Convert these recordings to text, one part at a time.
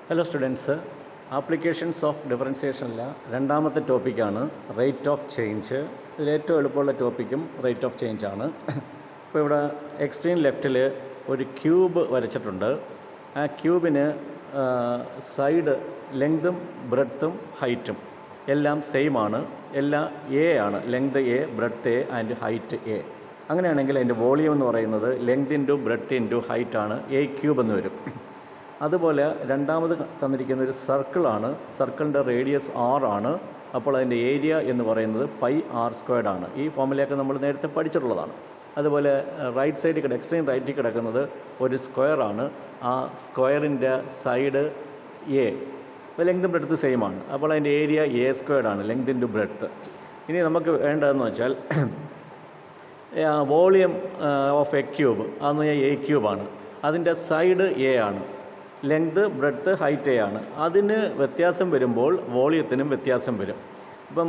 Hello students, applications of ഡിഫറൻസിയേഷനില്ല രണ്ടാമത്തെ ടോപ്പിക്കാണ് rate of change. ഇതിലേറ്റവും എളുപ്പമുള്ള ടോപ്പിക്കും റേറ്റ് ഓഫ് ചേഞ്ച് ആണ്. ഇപ്പോൾ ഇവിടെ എക്സ്ട്രീം ലെഫ്റ്റിൽ ഒരു ക്യൂബ് വരച്ചിട്ടുണ്ട്. ആ ക്യൂബിന് സൈഡ് ലെങ്തും ബ്രെഡ്ത്തും ഹൈറ്റും എല്ലാം സെയിം ആണ്. എല്ലാം എ ആണ്. Length A, breadth A and height A. അങ്ങനെയാണെങ്കിൽ അതിൻ്റെ വോളിയം എന്ന് പറയുന്നത് length into breadth into height ആണ്. എ ക്യൂബ് എന്ന് വരും. അതുപോലെ രണ്ടാമത് തന്നിരിക്കുന്ന ഒരു സർക്കിളാണ്. സർക്കിളിൻ്റെ റേഡിയസ് ആർ ആണ്. അപ്പോൾ അതിൻ്റെ ഏരിയ എന്ന് പറയുന്നത് പൈ ആർ സ്ക്വയർഡ് ആണ്. ഈ ഫോമിലൊക്കെ നമ്മൾ നേരത്തെ പഠിച്ചിട്ടുള്ളതാണ്. അതുപോലെ റൈറ്റ് സൈഡിൽ എക്സ്ട്രീം റൈറ്റിൽ കിടക്കുന്നത് ഒരു സ്ക്വയറാണ്. ആ സ്ക്വയറിൻ്റെ സൈഡ് എ, ലെങ്തും ബ്രെഡ്ത്ത് സെയിം ആണ്. അപ്പോൾ അതിൻ്റെ ഏരിയ എ സ്ക്വയർഡ് ആണ്, ലെങ്ത് ഇൻറ്റു ബ്രെഡ്ത്ത്. ഇനി നമുക്ക് വേണ്ടതെന്ന് വെച്ചാൽ വോളിയം ഓഫ് എ ക്യൂബ്, അതെന്ന് പറഞ്ഞാൽ എ ക്യൂബാണ്. അതിൻ്റെ സൈഡ് എ ആണ്, ലെങ്ത് ബ്രെഡ്ത്ത് ഹൈറ്റ് എ ആണ്. അതിന് വ്യത്യാസം വരുമ്പോൾ വോളിയത്തിനും വ്യത്യാസം വരും. ഇപ്പം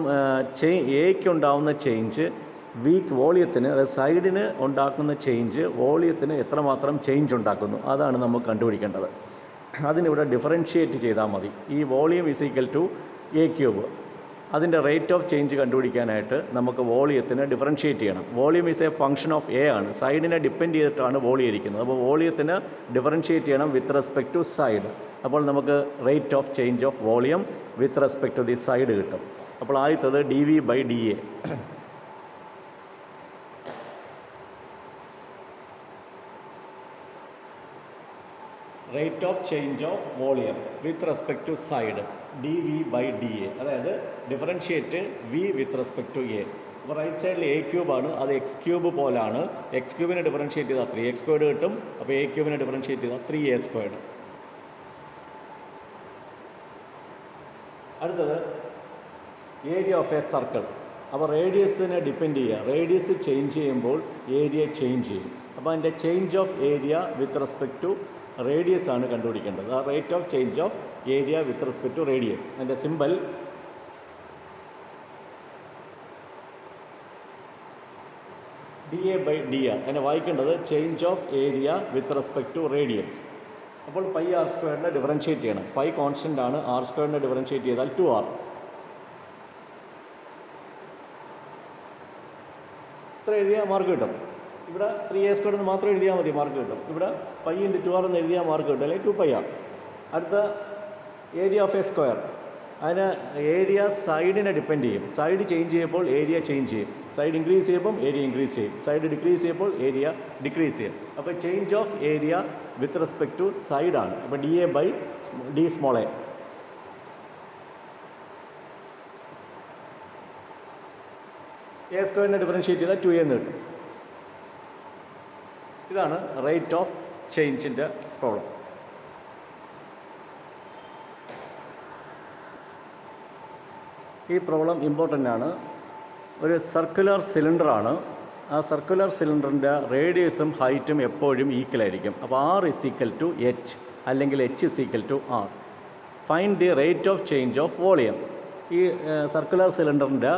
എക്ക് ഉണ്ടാകുന്ന ചേഞ്ച് വോളിയത്തിന്, അതായത് സൈഡിന് ഉണ്ടാക്കുന്ന ചേഞ്ച് വോളിയത്തിന് എത്രമാത്രം ചേഞ്ച് ഉണ്ടാക്കുന്നു, അതാണ് നമുക്ക് കണ്ടുപിടിക്കേണ്ടത്. അതിനിവിടെ ഡിഫറൻഷിയേറ്റ് ചെയ്താൽ മതി. ഈ volume is equal to A cube. അതിൻ്റെ റേറ്റ് ഓഫ് ചേഞ്ച് കണ്ടുപിടിക്കാനായിട്ട് നമുക്ക് വോളിയത്തിന് ഡിഫറൻഷിയേറ്റ് ചെയ്യണം. Volume is a function of A ആണ്. സൈഡിനെ ഡിപ്പെൻഡ് ചെയ്തിട്ടാണ് വോളിയം ഇരിക്കുന്നത്. അപ്പോൾ വോളിയത്തിന് ഡിഫറൻഷിയേറ്റ് ചെയ്യണം വിത്ത് റെസ്പെക്ട് ടു സൈഡ്. അപ്പോൾ നമുക്ക് rate of change of volume with respect to the side കിട്ടും. അപ്പോൾ ആദ്യത്തത് D V by D A. Rate of change of volume with respect to side D V by D A. അതായത് differentiate V with respect to A. അപ്പോൾ right സൈഡിൽ A ക്യൂബാണ്, അത് X cube പോലാണ്. X ക്യൂബിനെ ഡിഫറൻഷിയേറ്റ് ചെയ്താൽ 3x squared കിട്ടും. അപ്പോൾ എ ക്യൂബിനെ ഡിഫറൻഷിയേറ്റ് ചെയ്താൽ 3a സ്ക്വയർഡ്. അടുത്തത് ഏരിയ ഓഫ് എ സർക്കിൾ. അപ്പോൾ റേഡിയസിനെ ഡിപ്പെൻഡ് ചെയ്യുക. റേഡിയസ് ചേഞ്ച് ചെയ്യുമ്പോൾ ഏരിയ ചേഞ്ച് ചെയ്യും. അപ്പോൾ അതിൻ്റെ change of area with respect to radius ആണ് കണ്ടുപിടിക്കേണ്ടത്. ആ rate of change of area with respect to radius. അതിൻ്റെ symbol D A by D R. അതിനെ വായിക്കേണ്ടത് change of area with respect to radius. അപ്പോൾ പൈ ആർ സ്ക്വയറിനെ differentiate ചെയ്യണം. Pi constant ആണ്. ആർ സ്ക്വയറിനെ ഡിഫറൻഷിയേറ്റ് ചെയ്താൽ 2r. ഇത്ര എഴുതിയാൽ മാർക്ക് കിട്ടും. ഇവിടെ 3a സ്ക്വയർ എന്ന് മാത്രം എഴുതിയാൽ മതി, മാർക്ക് കിട്ടും. ഇവിടെ പൈ ഇൻറ്റു 2r എന്ന് എഴുതിയാൽ മാർക്ക് കിട്ടും, അല്ലെങ്കിൽ 2πr. അടുത്ത ഏരിയ ഓഫ് എ സ്ക്വയർ. അതിന് ഏരിയ സൈഡിനെ ഡിപ്പെൻഡ് ചെയ്യും. സൈഡ് ചേഞ്ച് ചെയ്യുമ്പോൾ ഏരിയ ചേഞ്ച് ചെയ്യും. സൈഡ് ഇൻക്രീസ് ചെയ്യുമ്പോൾ ഏരിയ ഇൻക്രീസ് ചെയ്യും. സൈഡ് ഡിക്രീസ് ചെയ്യുമ്പോൾ ഏരിയ ഡിക്രീസ് ചെയ്യും. അപ്പോൾ change of area with respect to സൈഡാണ്. അപ്പോൾ d A by d small a. A സ്ക്വയറിനെ ഡിഫറൻഷിയേറ്റ് ചെയ്താൽ 2a എന്ന് കിട്ടും. ഇതാണ് റേറ്റ് ഓഫ് ചേഞ്ചിൻ്റെ പ്രോബ്ലം. ഈ പ്രോബ്ലം ഇമ്പോർട്ടൻ്റ് ആണ്. ഒരു സർക്കുലർ സിലിണ്ടറാണ്. ആ സർക്കുലർ സിലിണ്ടറിൻ്റെ റേഡിയസും ഹൈറ്റും എപ്പോഴും ഈക്വൽ ആയിരിക്കും. അപ്പോൾ r is equal to h, അല്ലെങ്കിൽ h is equal to r. Find the rate of change of volume. ഈ സർക്കുലർ സിലിണ്ടറിൻ്റെ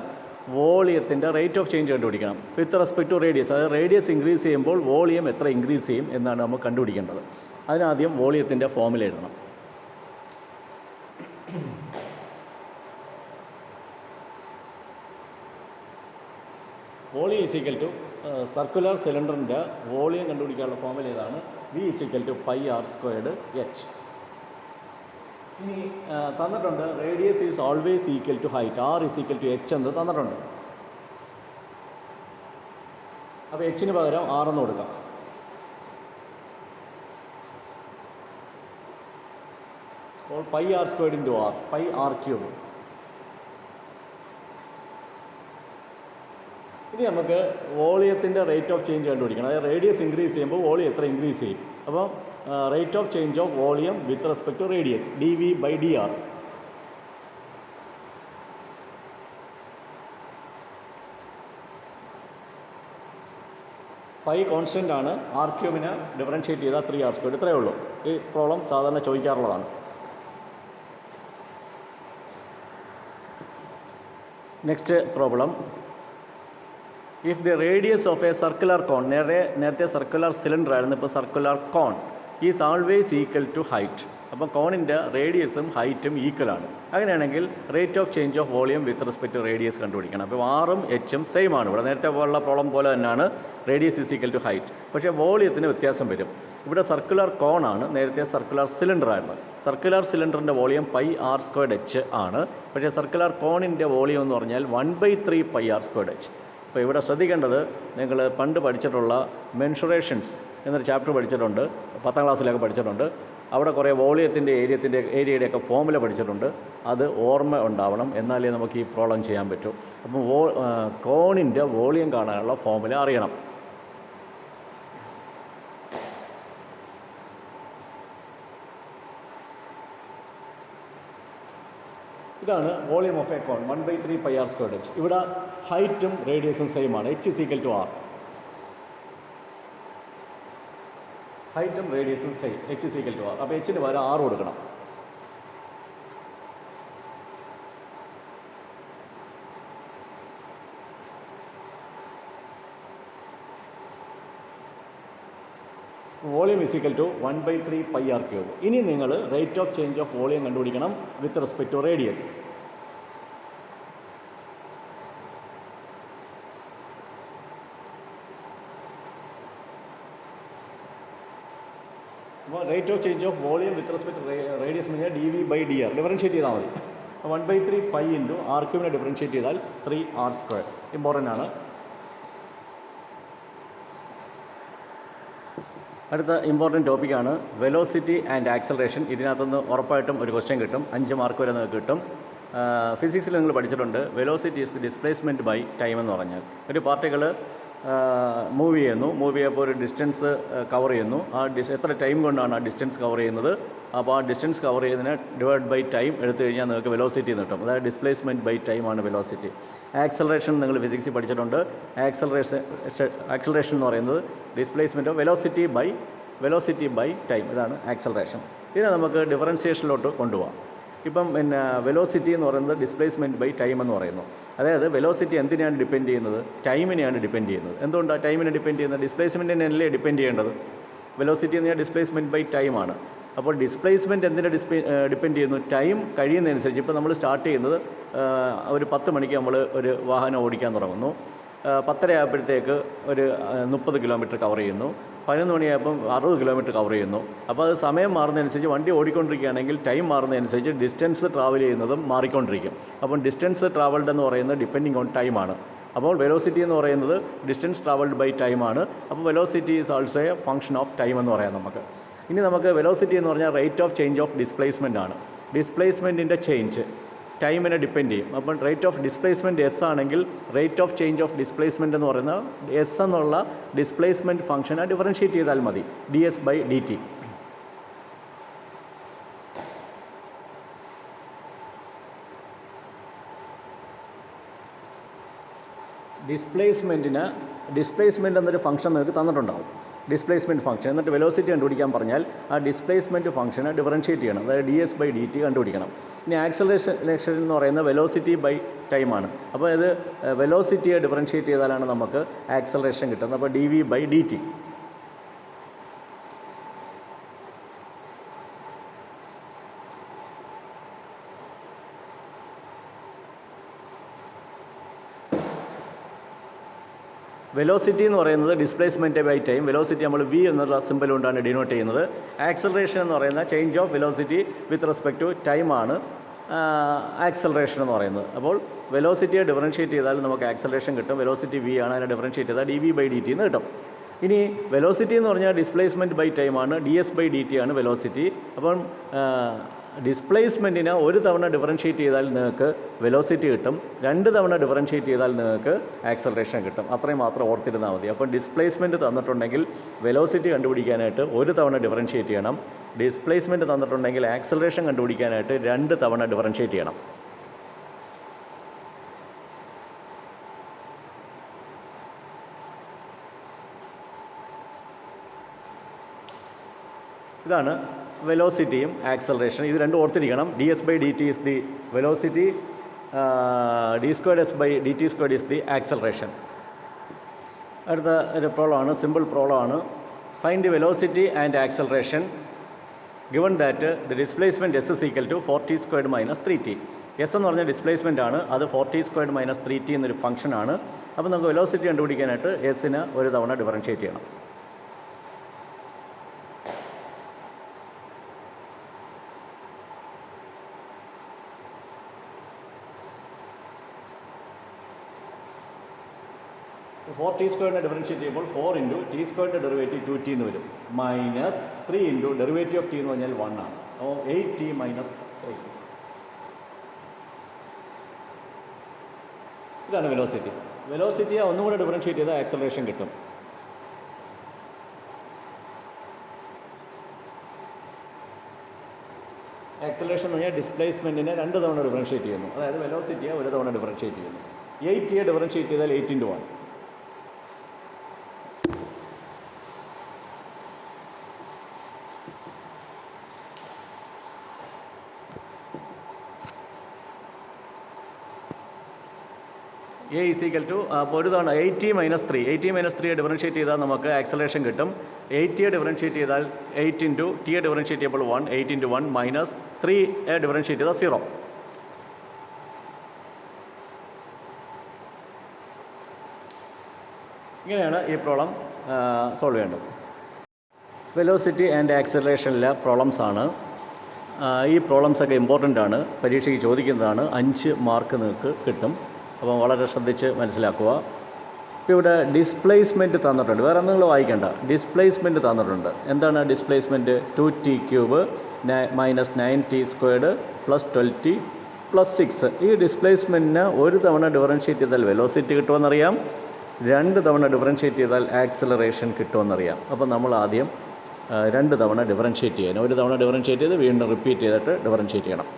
വോളിയത്തിൻ്റെ റേറ്റ് ഓഫ് ചേഞ്ച് കണ്ടുപിടിക്കണം വിത്ത് റെസ്പെക്ട് ടു റേഡിയസ്. അതായത് റേഡിയസ് ഇൻക്രീസ് ചെയ്യുമ്പോൾ വോളിയം എത്ര ഇൻക്രീസ് ചെയ്യും എന്നാണ് നമുക്ക് കണ്ടുപിടിക്കേണ്ടത്. അതിനാദ്യം വോളിയത്തിൻ്റെ ഫോമുല എഴുതണം. Volume is equal to circular സിലിണ്ടറിൻ്റെ വോളിയം കണ്ടുപിടിക്കാനുള്ള ഫോമുല ഏതാണ്? V is equal to pi R squared h. ഇനി തന്നിട്ടുണ്ട് radius is always equal to height. R is equal to H എന്ന് തന്നിട്ടുണ്ട്. അപ്പോൾ എച്ചിന് പകരം ആർ എന്ന് കൊടുക്കാം. അപ്പോൾ pi R squared into R, pi R cube. ഇനി നമുക്ക് വോളിയത്തിൻ്റെ റേറ്റ് ഓഫ് ചേഞ്ച് കണ്ടുപിടിക്കണം. അതായത് റേഡിയസ് ഇൻക്രീസ് ചെയ്യുമ്പോൾ വോളിയം എത്ര ഇൻക്രീസ് ചെയ്യും. അപ്പോൾ rate of change of volume with respect to radius D V by D R. Pi constant ആണ്. ആർ ക്യൂബിനെ ഡിഫറൻഷിയേറ്റ് ചെയ്താൽ 3r സ്ക്വയർഡ്. ഇത്രയേ ഉള്ളൂ. ഈ പ്രോബ്ലം സാധാരണ ചോദിക്കാറുള്ളതാണ്. Next problem. If the radius of a circular cone, നേരത്തെ സർക്കുലർ സിലിണ്ടർ ആയിരുന്നു, ഇപ്പോൾ circular cone, is always equal to height. അപ്പോൾ കോണിൻ്റെ റേഡിയസും ഹൈറ്റും ഈക്വലാണ്. അങ്ങനെയാണെങ്കിൽ rate of change of volume with respect to radius കണ്ടുപിടിക്കണം. അപ്പോൾ ആറും എച്ചും സെയിം ആണ്. ഇവിടെ നേരത്തെ പോലുള്ള പ്രോബ്ലം പോലെ തന്നെയാണ് radius is equal to height. പക്ഷേ വോളിയത്തിന് വ്യത്യാസം വരും. ഇവിടെ സർക്കുലർ കോണാണ്, നേരത്തെ സർക്കുലർ സിലിണ്ടർ ആയിരുന്നു. സർക്കുലർ സിലിണ്ടറിൻ്റെ വോളിയം πr²h ആണ്. പക്ഷേ സർക്കുലർ കോണിൻ്റെ വോളിയം എന്ന് പറഞ്ഞാൽ 1/3 πr²h. അപ്പോൾ ഇവിടെ ശ്രദ്ധിക്കേണ്ടത്, നിങ്ങൾ പണ്ട് പഠിച്ചിട്ടുള്ള മെൻഷുറേഷൻസ് എന്നൊരു ചാപ്റ്റർ പഠിച്ചിട്ടുണ്ട്, 10ാം ക്ലാസ്സിലൊക്കെ പഠിച്ചിട്ടുണ്ട്. അവിടെ കുറേ വോളിയത്തിൻ്റെ ഏരിയയുടെയൊക്കെ ഫോമുല പഠിച്ചിട്ടുണ്ട്. അത് ഓർമ്മ ഉണ്ടാവണം, എന്നാലേ നമുക്ക് ഈ പ്രോബ്ലം ചെയ്യാൻ പറ്റൂ. അപ്പം കോണിൻ്റെ വോളിയം കാണാനുള്ള ഫോമുല അറിയണം. ഇതാണ് volume of a cone, 1/3 πr²h. ഇവിടെ ഹൈറ്റും റേഡിയസും സെയിം ആണ്, h is equal to r. ഹൈറ്റും റേഡിയസും same, h is equal to r. അപ്പോൾ എച്ചിന് പകരം r കൊടുക്കണം. Volume is equal to 1/3 πr³. ഇനി നിങ്ങൾ rate of change of volume കണ്ടുപിടിക്കണം വിത്ത് റെസ്പെക്ട് ടു റേഡിയസ്. അപ്പോൾ rate of change of volume with respect to radius എന്ന് പറഞ്ഞാൽ dv/dr ഡിഫറൻഷ്യേറ്റ് ചെയ്താൽ മതി. 1/3 π ഇൻറ്റു r³ ഡിഫറൻഷ്യേറ്റ് ചെയ്താൽ 3r². ഇമ്പോർട്ടൻ്റ് ആണ്. അടുത്ത ഇമ്പോർട്ടൻറ്റ് ടോപ്പിക്കാണ് വെലോസിറ്റി ആൻഡ് ആക്സലറേഷൻ. ഇതിനകത്തുനിന്ന് ഉറപ്പായിട്ടും ഒരു ക്വസ്റ്റ്യൻ കിട്ടും, 5 മാർക്ക് വരെ നിങ്ങൾക്ക് കിട്ടും. ഫിസിക്സിൽ നിങ്ങൾ പഠിച്ചിട്ടുണ്ട്, velocity is the displacement by time എന്ന് പറഞ്ഞാൽ ഒരു പാർട്ടിക്കിൾ മൂവ് ചെയ്യുമ്പോൾ ഒരു ഡിസ്റ്റൻസ് കവർ ചെയ്യുന്നു. എത്ര ടൈം കൊണ്ടാണ് ആ ഡിസ്റ്റൻസ് കവർ ചെയ്യുന്നത്, അപ്പോൾ ആ ഡിസ്റ്റൻസ് കവർ ചെയ്യുന്നതിന് ഡിവൈഡ് ബൈ ടൈം എടുത്തു കഴിഞ്ഞാൽ നിങ്ങൾക്ക് വെലോസിറ്റി കിട്ടും. അതായത് ഡിസ്പ്ലേസ്മെൻറ്റ് ബൈ ടൈമാണ് വെലോസിറ്റി. ആക്സലറേഷൻ നിങ്ങൾ ഫിസിക്സിൽ പഠിച്ചിട്ടുണ്ട്. ആക്സലറേഷൻ എന്ന് പറയുന്നത് displacement of velocity by time. ഇതാണ് ആക്സലറേഷൻ. ഇതിനെ നമുക്ക് ഡിഫറൻസിയേഷനിലോട്ട് കൊണ്ടുപോകാം. ഇപ്പം വെലോസിറ്റി എന്ന് പറയുന്നത് ഡിസ്പ്ലേസ്മെൻറ്റ് ബൈ ടൈം എന്ന് പറയുന്നു. അതായത് വെലോസിറ്റി എന്തിനാണ് ഡിപ്പെൻഡ് ചെയ്യുന്നത്? ടൈമിനെയാണ് ഡിപ്പെൻഡ് ചെയ്യുന്നത്. എന്തുകൊണ്ടാണ് ടൈമിനെ ഡിപ്പെൻഡ് ചെയ്യുന്നത്? ഡിസ്പ്ലേസ്മെൻറ്റിനല്ലേ ഡിപ്പെൻഡ് ചെയ്യേണ്ടത്. വെലോസിറ്റി എന്ന് പറഞ്ഞാൽ ഡിസ്പ്ലേസ്മെൻറ്റ് ബൈ ടൈമാണ്. അപ്പോൾ ഡിസ്പ്ലേസ്മെൻറ്റ് എന്തിനെ ഡിപ്പെൻഡ് ചെയ്യുന്നു? ടൈം കഴിയുന്നതനുസരിച്ച്. ഇപ്പോൾ നമ്മൾ സ്റ്റാർട്ട് ചെയ്യുന്നത് ഒരു 10 മണിക്ക് നമ്മൾ ഒരു വാഹനം ഓടിക്കാൻ തുടങ്ങുന്നു. 10:30 ആയപ്പോഴത്തേക്ക് ഒരു 30 കിലോമീറ്റർ കവർ ചെയ്യുന്നു. 11 മണിയായപ്പം 60 കിലോമീറ്റർ കവർ ചെയ്യുന്നു. അപ്പോൾ അത് സമയം മാറുന്നതനുസരിച്ച് വണ്ടി ഓടിക്കൊണ്ടിരിക്കുകയാണെങ്കിൽ ടൈം മാറുന്നതനുസരിച്ച് ഡിസ്റ്റൻസ് ട്രാവൽ ചെയ്യുന്നതും മാറിക്കൊണ്ടിരിക്കും. അപ്പം ഡിസ്റ്റൻസ് ട്രാവൽഡ് എന്ന് പറയുന്നത് ഡിപ്പെൻഡിങ് ഓൺ ടൈമാണ്. അപ്പോൾ വെലോസിറ്റി എന്ന് പറയുന്നത് ഡിസ്റ്റൻസ് ട്രാവൽഡ് ബൈ ടൈമാണ്. അപ്പോൾ velocity is also A function of time എന്ന് പറയാം നമുക്ക്. ഇനി നമുക്ക് വെലോസിറ്റി എന്ന് പറഞ്ഞാൽ rate of change of displacement ആണ്. ഡിസ്പ്ലേസ്മെൻറ്റിൻ്റെ ചേഞ്ച് ടൈമിനെ ഡിപ്പെൻഡ് ചെയ്യും. അപ്പം റേറ്റ് ഓഫ് ഡിസ്പ്ലേസ്മെൻറ്റ് എസ് ആണെങ്കിൽ rate of change of displacement എന്ന് പറയുന്നത് എസ് എന്നുള്ള ഡിസ്പ്ലേസ്മെൻറ്റ് ഫംഗ്ഷനെ ഡിഫറൻഷ്യേറ്റ് ചെയ്താൽ മതി, ds/dt. ഡിസ്പ്ലേസ്മെൻറ്റ് എന്നൊരു ഫംഗ്ഷൻ നിങ്ങൾക്ക് തന്നിട്ടുണ്ടാവും, ഡിസ്പ്ലേസ്മെൻറ്റ് ഫംഗ്ഷൻ. എന്നിട്ട് വെലോസിറ്റി കണ്ടുപിടിക്കാൻ പറഞ്ഞാൽ ആ ഡിസ്പ്ലേസ്മെൻറ്റ് ഫംഗ്ഷനെ ഡിഫറൻഷ്യേറ്റ് ചെയ്യണം, അതായത് ds/dt കണ്ടുപിടിക്കണം. ഇനി ആക്സലറേഷൻ എന്ന് പറയുന്നത് വെലോസിറ്റി ബൈ ടൈമാണ്. അപ്പോൾ ഇത് വെലോസിറ്റിയെ ഡിഫറൻഷ്യേറ്റ് ചെയ്താലാണ് നമുക്ക് ആക്സലറേഷൻ കിട്ടുന്നത്. അപ്പോൾ dv/dt. വെലോസിറ്റി എന്ന് പറയുന്നത് ഡിസ്പ്ലേസ്മെൻറ്റ് ബൈ ടൈം. വെലോസിറ്റി നമ്മൾ v എന്നുള്ള സിമ്പൽ കൊണ്ടാണ് ഡിനോട്ട് ചെയ്യുന്നത്. ആക്സലറേഷൻ എന്ന് പറയുന്ന change of velocity with respect to ടൈമാണ് ആക്സലറേഷൻ എന്ന് പറയുന്നത്. അപ്പോൾ വെലോസിറ്റിയെ ഡിഫറൻഷ്യേറ്റ് ചെയ്താൽ നമുക്ക് ആക്സലറേഷൻ കിട്ടും. വെലോസിറ്റി v ആണ്, അതിനെ ഡിഫറൻഷ്യേറ്റ് ചെയ്താൽ dv/dt എന്ന് കിട്ടും. ഇനി വെലോസിറ്റി എന്ന് പറഞ്ഞാൽ ഡിസ്പ്ലേസ്മെൻറ്റ് ബൈ ടൈമാണ്, ds/dt ആണ് വെലോസിറ്റി. അപ്പം ഡിസ്പ്ലേസ്മെൻറ്റിനെ ഒരു തവണ ഡിഫറൻഷ്യേറ്റ് ചെയ്താൽ നിങ്ങൾക്ക് വെലോസിറ്റി കിട്ടും, 2 തവണ ഡിഫറൻഷ്യേറ്റ് ചെയ്താൽ നിങ്ങൾക്ക് ആക്സലറേഷൻ കിട്ടും. അത്രയും മാത്രം ഓർത്തിരുന്നാൽ മതി. അപ്പോൾ ഡിസ്പ്ലേസ്മെൻറ്റ് തന്നിട്ടുണ്ടെങ്കിൽ വെലോസിറ്റി കണ്ടുപിടിക്കാനായിട്ട് 1 തവണ ഡിഫറൻഷ്യേറ്റ് ചെയ്യണം. ഡിസ്പ്ലേസ്മെൻറ്റ് തന്നിട്ടുണ്ടെങ്കിൽ ആക്സലറേഷൻ കണ്ടുപിടിക്കാനായിട്ട് 2 തവണ ഡിഫറൻഷ്യേറ്റ് ചെയ്യണം. ഇതാണ് വെലോസിറ്റിയും ആക്സലറേഷൻ. ഇത് രണ്ടും ഓർത്തിരിക്കണം. ds/dt is the velocity, d²s/dt² is the acceleration. അടുത്ത ഒരു പ്രോബ്ലമാണ്, സിമ്പിൾ പ്രോബ്ലമാണ്. Find the velocity and acceleration given that the displacement s is equal to 4t squared minus 3t. S എന്ന് പറഞ്ഞാൽ ഡിസ്പ്ലേസ്മെൻ്റ് ആണ്, അത് 4t സ്ക്വയർഡ് മൈനസ് 3t എന്നൊരു ഫംഗ്ഷനാണ്. അപ്പോൾ നമുക്ക് വെലോസിറ്റി കണ്ടുപിടിക്കാനായിട്ട് എസിന് ഒരു തവണ ഡിഫറൻഷ്യേറ്റ് ചെയ്യണം. ഫോർ ടി സ്ക്വയറിനെ ഡിഫറൻഷ്യേറ്റ് ചെയ്യുമ്പോൾ 4 ഇൻറ്റു ടി സ്ക്വയറിൻ്റെ ഡെറിവേറ്റീവ് 2t എന്ന് വരും, minus 3 into derivative of T എന്ന് പറഞ്ഞാൽ 1 ആണ്. അപ്പോൾ 8t മൈനസ് 3. ഇതാണ് വെലോസിറ്റി. വെലോസിറ്റിയെ ഒന്നുകൂടെ ഡിഫറൻഷ്യേറ്റ് ചെയ്താൽ ആക്സലറേഷൻ കിട്ടും. ആക്സലറേഷൻ എന്ന് പറഞ്ഞാൽ ഡിസ്പ്ലേസ്മെൻറ്റിനെ 2 തവണ ഡിഫറൻഷ്യേറ്റ് ചെയ്യുന്നു. അതായത് വെലോസിറ്റിയെ ഒരു തവണ ഡിഫറൻഷ്യേറ്റ് ചെയ്യുന്നു. 8യെ ഡിഫറൻഷ്യേറ്റ് ചെയ്താൽ 8 into 1. A is equal to അപ്പോൾ ഒരു തവണ 8t minus 3, 8t minus 3യെ differentiate ചെയ്താൽ നമുക്ക് ആക്സലറേഷൻ കിട്ടും. 8യെ ഡിഫറൻഷ്യേറ്റ് ചെയ്താൽ 8 ഇൻറ്റു ടിയെ ഡിഫറൻഷ്യേറ്റ് ചെയ്യുമ്പോൾ 1, 8 ഇൻറ്റു 1 മൈനസ് 3യെ ഡിഫറൻഷ്യേറ്റ് ചെയ്താൽ 0. ഇങ്ങനെയാണ് ഈ പ്രോബ്ലം സോൾവ് ചെയ്യേണ്ടത്. വെലോസിറ്റി ആൻഡ് ആക്സലറേഷനിലെ പ്രോബ്ലംസ് ആണ്. ഈ പ്രോബ്ലംസൊക്കെ ഇമ്പോർട്ടൻ്റ് ആണ്, പരീക്ഷയ്ക്ക് ചോദിക്കുന്നതാണ്. 5 മാർക്ക് നിങ്ങൾക്ക് കിട്ടും. അപ്പോൾ വളരെ ശ്രദ്ധിച്ച് മനസ്സിലാക്കുക. ഇപ്പോൾ ഇവിടെ ഡിസ്പ്ലേസ്മെൻറ്റ് തന്നിട്ടുണ്ട്, വേറെ നിങ്ങൾ വായിക്കേണ്ട. ഡിസ്പ്ലേസ്മെൻറ്റ് തന്നിട്ടുണ്ട്. എന്താണ് displacement? 2t cube minus 9t squared plus 12t plus 6. ഈ ഡിസ്പ്ലേസ്മെൻറ്റിന് ഒരു തവണ ഡിഫറൻഷ്യേറ്റ് ചെയ്താൽ വെലോസിറ്റി കിട്ടുമെന്നറിയാം, 2 തവണ ഡിഫറൻഷ്യേറ്റ് ചെയ്താൽ ആക്സലറേഷൻ കിട്ടുമെന്നറിയാം. അപ്പോൾ നമ്മൾ ആദ്യം 2 തവണ ഡിഫറൻഷ്യേറ്റ് ചെയ്യണം. ഒരു തവണ ഡിഫറൻഷ്യേറ്റ് ചെയ്ത് വീണ്ടും റിപ്പീറ്റ് ചെയ്തിട്ട് ഡിഫറൻഷ്യേറ്റ് ചെയ്യണം.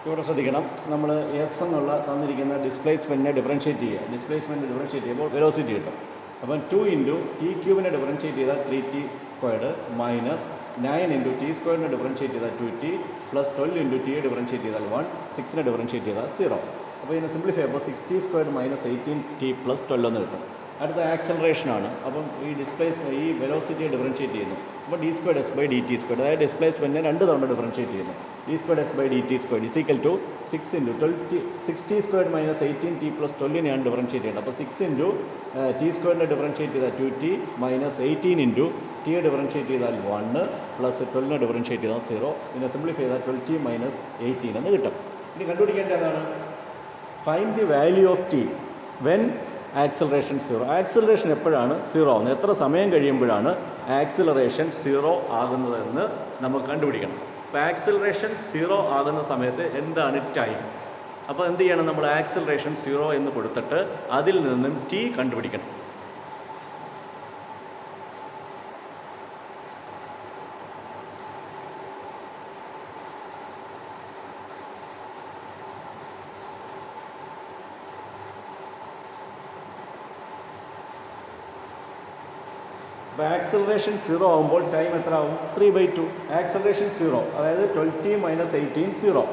ഇവിടെ ശ്രദ്ധിക്കണം, നമ്മൾ എസ് എന്നുള്ള തന്നിരിക്കുന്ന ഡിസ്പ്ലേസ്മെൻറ്റിനെ ഡിഫറൻഷ്യേറ്റ് ചെയ്യുക. ഡിസ്പ്ലേസ്മെൻറ്റ് ഡിഫറൻഷ്യേറ്റ് ചെയ്യുമ്പോൾ വെലോസിറ്റി കിട്ടും. അപ്പം 2 ഇൻറ്റു ടി ക്യൂബിനെ ഡിഫറൻഷ്യേറ്റ് ചെയ്താൽ 3t squared minus 9 into t സ്ക്വയറിനെ ഡിഫറൻഷ്യേറ്റ് ചെയ്താൽ 2t പ്ലസ് 12 ഇൻറ്റു ടിയെ ഡിഫറൻഷ്യേറ്റ് ചെയ്താൽ 1, 6നെ ഡിഫറൻഷ്യേറ്റ് ചെയ്താൽ 0. അപ്പോൾ ഇതിനെ സിംപ്ലിഫൈ ചെയ്യുമ്പോൾ 6t squared minus 18t plus 12 എന്ന് കിട്ടും. അടുത്ത ആക്സലറേഷനാണ്. അപ്പം ഈ വെലോസിറ്റിയെ ഡിഫറൻഷ്യേറ്റ് ചെയ്യുന്നു. അപ്പോൾ d squared S by dt squared, അതായത് ഡിസ്പ്ലേസ്മെൻറ്റിനെ 2 തവണ ഡിഫറൻഷ്യേറ്റ് ചെയ്യുന്നു. d squared S by dt squared is equal to 6 into 6t squared minus 18t plus 12നെയാണ് ഡിഫറൻഷ്യേറ്റ് ചെയ്യുന്നത്. അപ്പോൾ 6 ഇൻറ്റു ടി സ്ക്വയറിനെ ഡിഫറൻഷ്യേറ്റ് ചെയ്താൽ 2t മൈനസ് 18 ഇൻറ്റു ടിയെ ഡിഫറൻഷ്യേറ്റ് ചെയ്താൽ 1 പ്ലസ് 12നെ ഡിഫറൻഷ്യേറ്റ് ചെയ്താൽ 0. പിന്നെ സിംപ്ലിഫൈ ചെയ്താൽ 12t മൈനസ് 18 എന്ന് കിട്ടും. ഇനി കണ്ടുപിടിക്കേണ്ടതാണ് find the value of t when acceleration 0. Acceleration എപ്പോഴാണ് 0 ആകുന്നത്? എത്ര സമയം കഴിയുമ്പോഴാണ് ആക്സലറേഷൻ 0 ആകുന്നതെന്ന് നമുക്ക് കണ്ടുപിടിക്കണം. അപ്പോൾ ആക്സലറേഷൻ 0 ആകുന്ന സമയത്ത് എന്താണ് ടൈം? അപ്പോൾ എന്ത് ചെയ്യണം? നമ്മൾ ആക്സലറേഷൻ 0 എന്ന് കൊടുത്തിട്ട് അതിൽ നിന്നും ടി കണ്ടുപിടിക്കണം. അപ്പോൾ ആക്സലറേഷൻ 0 ആകുമ്പോൾ ടൈം എത്ര ആവും? 3/2. ആക്സലറേഷൻ 0, അതായത് 12t മൈനസ് 18 0.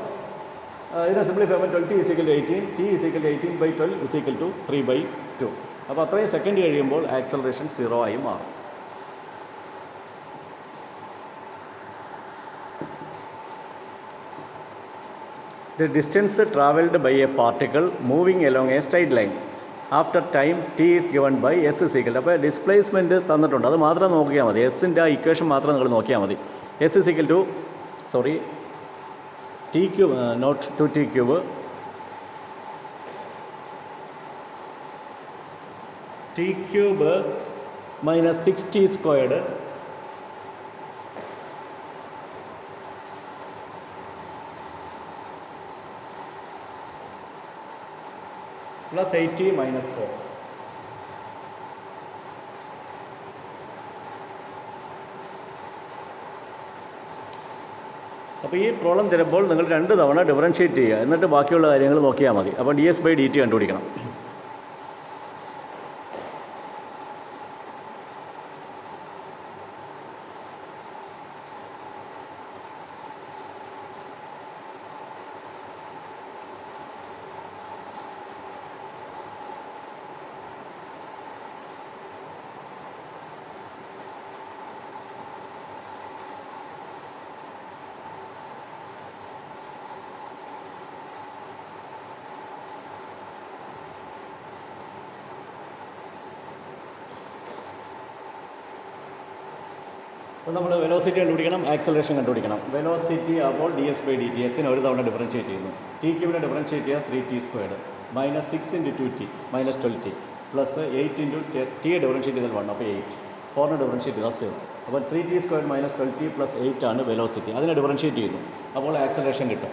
ഇതിനെ സിംപ്ലിഫൈ ചെയ്യുമ്പോൾ 12t is equal to 18, t is equal to 18/12 is equal to 3/2. അപ്പോൾ അത്രയും സെക്കൻഡ് കഴിയുമ്പോൾ ആക്സലറേഷൻ 0 ആയി മാറും. The distance travelled by a particle moving along a straight line after time t is given by s is equal. അപ്പോൾ displacement തന്നിട്ടുണ്ട്, അത് മാത്രം നോക്കിയാൽ മതി. എസിൻ്റെ ആ ഇക്വേഷൻ മാത്രം നിങ്ങൾ നോക്കിയാൽ മതി. S is equal to T cube not 2t cube T cube minus 6t squared plus 80 minus 4. അപ്പോൾ ഈ പ്രോബ്ലം തരുമ്പോൾ നിങ്ങൾ 2 തവണ ഡിഫറൻഷ്യേറ്റ് ചെയ്യുക, എന്നിട്ട് ബാക്കിയുള്ള കാര്യങ്ങൾ നോക്കിയാൽ മതി. അപ്പോൾ ds/dt കണ്ടുപിടിക്കണം. അപ്പോൾ നമ്മൾ വെലോസിറ്റി കണ്ടുപിടിക്കണം, ആക്സലറേഷൻ കണ്ടുപിടിക്കണം. വെലോസിറ്റി അപ്പോൾ ds/dt, എസിനെ ഒരു തവണ ഡിഫറൻഷ്യേറ്റ് ചെയ്യുന്നു. ടിക്ക് ഇവിടെ ഡിഫറൻഷ്യേറ്റ് ചെയ്യുക, 3t² minus 6 × 2t minus 12t plus 8 × t differentiate ചെയ്താൽ 1, അപ്പോൾ 8. 4നെ ഡിഫറൻഷ്യേറ്റ് ചെയ്താൽ 0. അപ്പോൾ 3t² മൈനസ് 12t പ്ലസ് 8 ആണ് വെലോസിറ്റി. അതിനെ ഡിഫറൻഷ്യേറ്റ് ചെയ്യുന്നു, അപ്പോൾ ആക്സലറേഷൻ കിട്ടും.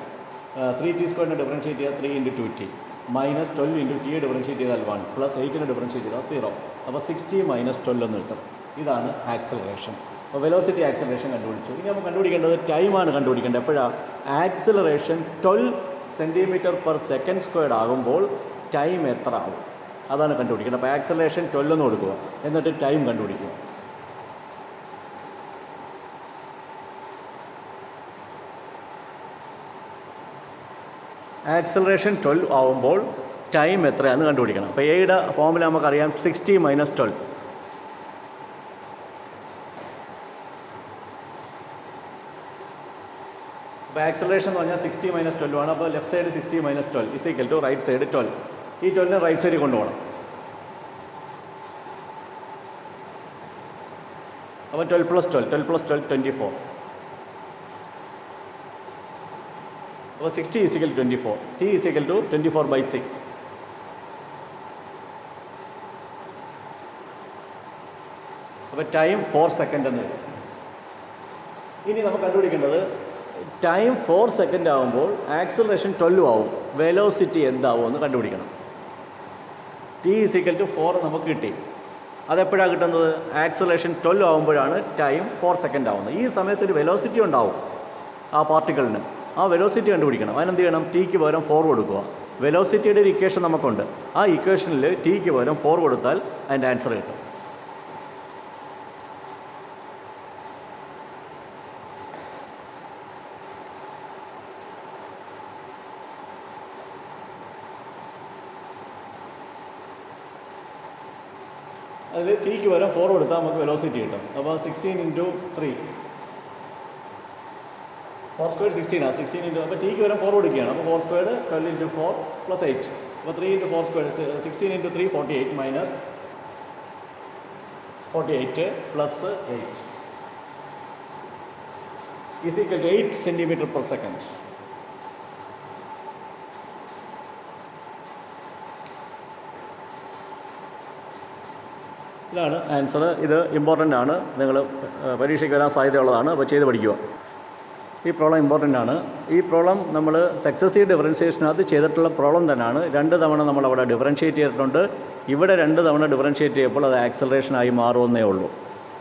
3t² ഡിഫറൻഷ്യേറ്റ് ചെയ്താൽ 3 × 2t മൈനസ് 12 × t ഡിഫറൻഷ്യേറ്റ് ചെയ്താൽ 1 പ്ലസ് 8നെ ഡിഫറൻഷ്യേറ്റ് ചെയ്താൽ 0. അപ്പോൾ 60 മൈനസ് 12 എന്ന് കിട്ടും. ഇതാണ് ആക്സലറേഷൻ. അപ്പോൾ വെലോസിറ്റി ആക്സലറേഷൻ കണ്ടുപിടിച്ചു. ഇനി നമുക്ക് കണ്ടുപിടിക്കേണ്ടത് ടൈമാണ് കണ്ടുപിടിക്കേണ്ടത്. എപ്പോഴാണ് ആക്സലറേഷൻ 12 cm/s² ആകുമ്പോൾ ടൈം എത്ര ആവും, അതാണ് കണ്ടുപിടിക്കേണ്ടത്. അപ്പോൾ ആക്സലറേഷൻ 12 എന്ന് കൊടുക്കുക, എന്നിട്ട് ടൈം കണ്ടുപിടിക്കുക. ആക്സലറേഷൻ 12 ആവുമ്പോൾ ടൈം എത്രയാണെന്ന് കണ്ടുപിടിക്കണം. അപ്പോൾ എയുടെ ഫോമുല നമുക്കറിയാം, 60 മൈനസ് 12. അപ്പോൾ ആക്സലറേഷൻ എന്ന് പറഞ്ഞാൽ 60 മൈനസ് 12 ആണ്. അപ്പോൾ left side 60 minus 12 is equal to right side 12. ഈ 12നെ റൈറ്റ് സൈഡിൽ കൊണ്ടുപോകണം. അപ്പോൾ 12 + 12 24. അപ്പോൾ 60 = 24, t = 24/6. അപ്പോൾ ടൈം 4 സെക്കൻഡ് എന്ന് വരും. ഇനി നമുക്ക് കണ്ടുപിടിക്കേണ്ടത് ടൈം 4 സെക്കൻഡ് ആകുമ്പോൾ ആക്സലറേഷൻ 12 ആവും, വെലോസിറ്റി എന്താവും എന്ന് കണ്ടുപിടിക്കണം. t = 4 നമുക്ക് കിട്ടി. അതെപ്പോഴാണ് കിട്ടുന്നത്? ആക്സലറേഷൻ 12 ആകുമ്പോഴാണ് ടൈം 4 സെക്കൻഡ് ആവുന്നത്. ഈ സമയത്ത് ഒരു വെലോസിറ്റി ഉണ്ടാവും ആ പാർട്ടിക്കിളിന്. ആ വെലോസിറ്റി കണ്ടുപിടിക്കണം. അതിനെന്ത് ചെയ്യണം? ടിക്ക് പകരം 4 കൊടുക്കുക. വെലോസിറ്റിയുടെ ഒരു ഇക്വേഷൻ നമുക്കുണ്ട്. ആ ഇക്വേഷനിൽ ടിക്ക് പകരം 4 കൊടുത്താൽ അതിൻ്റെ ആൻസർ കിട്ടും. അതിൽ ടിക്ക് പകരം 4 കൊടുത്താൽ നമുക്ക് വെലോസിറ്റി കിട്ടും. അപ്പോൾ 16 × 3 4² 16 ആണ്. 16 × അപ്പോൾ ടിക്ക് പകരം 4 കൊടുക്കുകയാണ്. അപ്പോൾ 4² 12 × 4 + 8. അപ്പോൾ 3 × 4² 16 × 3 48 minus 48 plus 8 is equal to 8 cm/s. ഇതാണ് ആൻസർ. ഇത് ഇമ്പോർട്ടൻ്റ് ആണ്, നിങ്ങൾ പരീക്ഷയ്ക്ക് വരാൻ സാധ്യതയുള്ളതാണ്. അപ്പോൾ ചെയ്ത് പഠിക്കുക. ഈ പ്രോബ്ലം ഇമ്പോർട്ടൻ്റ് ആണ്. ഈ പ്രോബ്ലം നമ്മൾ സക്സസീവ് ഡിഫറൻഷിയേഷനകത്ത് ചെയ്തിട്ടുള്ള പ്രോബ്ലം തന്നെയാണ്. 2 തവണ നമ്മൾ അവിടെ ഡിഫറൻഷ്യേറ്റ് ചെയ്തിട്ടുണ്ട്. ഇവിടെ 2 തവണ ഡിഫറൻഷ്യേറ്റ് ചെയ്യുമ്പോൾ അത് ആക്സലറേഷനായി മാറുമെന്നേ ഉള്ളൂ.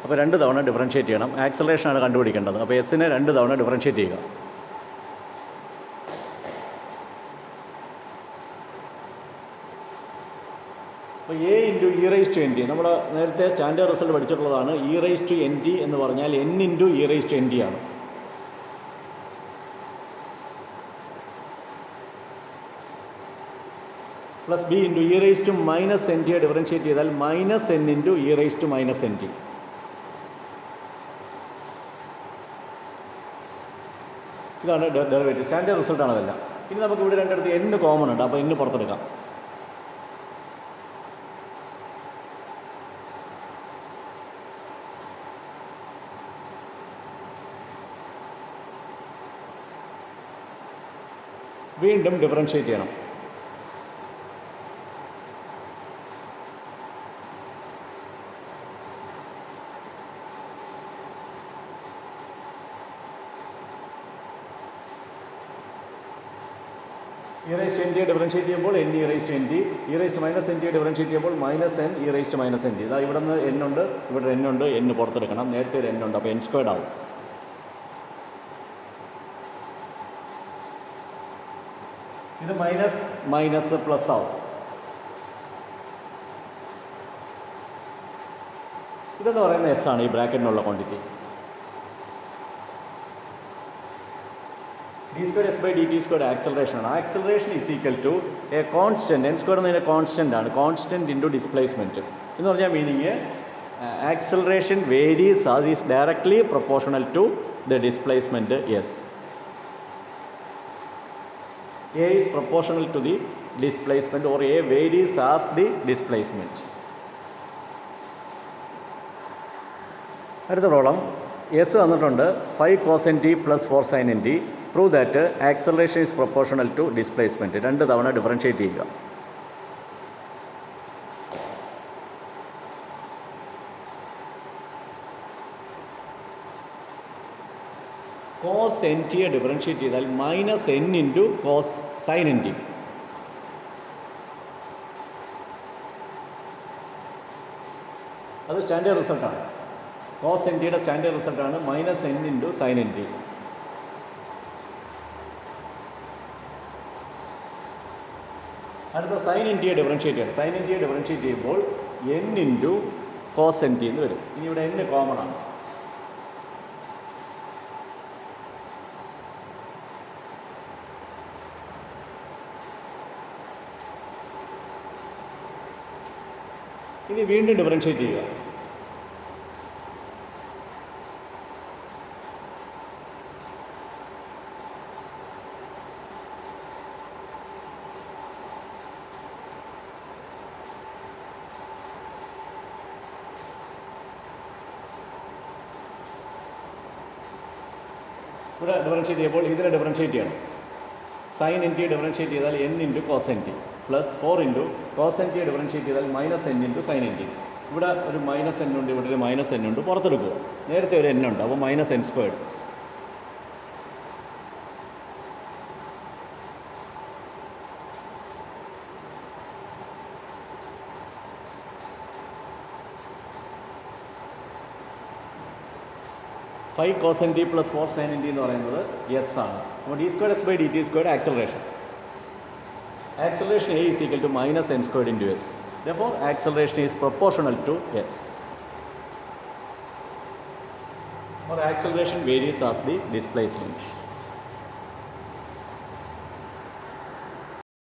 അപ്പോൾ 2 തവണ ഡിഫറൻഷ്യേറ്റ് ചെയ്യണം. ആക്സലറേഷനാണ് കണ്ടുപിടിക്കേണ്ടത്. അപ്പോൾ എസിനെ 2 തവണ ഡിഫറൻഷ്യേറ്റ് ചെയ്യുക. അപ്പോൾ a × e⁻ നമ്മൾ നേരത്തെ സ്റ്റാൻഡേർഡ് റിസൾട്ട് പഠിച്ചിട്ടുള്ളതാണ്. e⁻nt എന്ന് പറഞ്ഞാൽ n × e⁻nt ആണ്. പ്ലസ് b × e⁻ ഡിഫറൻഷ്യേറ്റ് ചെയ്താൽ -n × e⁻ nt. ഇതാണ് ഡെറിവേറ്റീവ്. സ്റ്റാൻഡേർഡ് റിസൾട്ടാണ് അതെല്ലാം. ഇനി നമുക്ക് ഇവിടെ രണ്ടിടത്ത് n കോമൺ ഉണ്ട്. അപ്പോൾ n പുറത്തെടുക്കാം. വീണ്ടും ഡിഫറൻഷ്യേറ്റ് ചെയ്യണം. e raised to nt differentiate ചെയ്യുമ്പോൾ n e raised to nt, e raised to minus nt differentiate ചെയ്യുമ്പോൾ minus n e raised to minus nt. ഇതാ ഇവിടെ നിന്ന് n ഉണ്ട്, ഇവിടെ n ഉണ്ട്, n പുറത്തെടുക്കണം. നേരത്തെ ഒരു n ഉണ്ട്, അപ്പോൾ n സ്ക്വയർഡ് ആവും. ഇത് മൈനസ് മൈനസ് പ്ലസ് ആവും. ഇതെന്ന് പറയുന്ന എസ് ആണ്, ഈ ബ്രാക്കറ്റിനുള്ള quantity. d squared s by dt squared acceleration ആണ്. Acceleration is equal to a constant, n square എന്നതിൻ്റെ കോൺസ്റ്റൻ്റ് ആണ്, കോൺസ്റ്റൻറ്റ് ഇൻറ്റു ഡിസ്പ്ലേസ്മെൻറ്റ് എന്ന് പറഞ്ഞാൽ meaning acceleration varies as is directly proportional to the displacement s. A is proportional to the displacement or A varies as the displacement. അടുത്ത problem, S തന്നിട്ടുണ്ട് 5 cos nt plus 4 sin nt. Prove that acceleration is proportional to displacement. 2 തവണ differentiate ചെയ്യുക. Cos N ടിയെ differentiate ചെയ്താൽ minus n into cos sine N T. അത് standard റിസൾട്ടാണ്. Cos N ടിയുടെ standard റിസൾട്ടാണ് minus n into sine N T. അടുത്ത sine N ടിയെ ഡിഫറൻഷ്യേറ്റ് ചെയ്യണം. സൈൻ എൻ ടിയെ ഡിഫറൻഷ്യേറ്റ് ചെയ്യുമ്പോൾ n into cos N T എന്ന് വരും. ഇനി ഇവിടെ n കോമൺ ആണ്. ഇനി വീണ്ടും ഡിഫറൻഷ്യേറ്റ് ചെയ്യുക. ഇവിടെ ഡിഫറൻഷ്യേറ്റ് ചെയ്യുമ്പോൾ ഇതിനെ ഡിഫറൻഷ്യേറ്റ് ചെയ്യണം. സൈൻ എൻ ടി ഡിഫറൻഷ്യേറ്റ് ചെയ്താൽ n into cos N T plus 4 into cos N t differentiate ചെയ്താൽ minus n into sine N t. ഇവിടെ ഒരു മൈനസ് n ഉണ്ട്, ഇവിടെ ഒരു മൈനസ് n ഉണ്ട്, പുറത്തെടുക്കുക. നേരത്തെ ഒരു n ഉണ്ട്, അപ്പോൾ minus n squared. Five cos N T plus 4 sine N T എന്ന് പറയുന്നത് എസ് ആണ്. അപ്പോൾ D squared S by D T squared acceleration. Acceleration A is equal to minus n squared into s. Therefore, acceleration is proportional to s. Or acceleration varies as the displacement.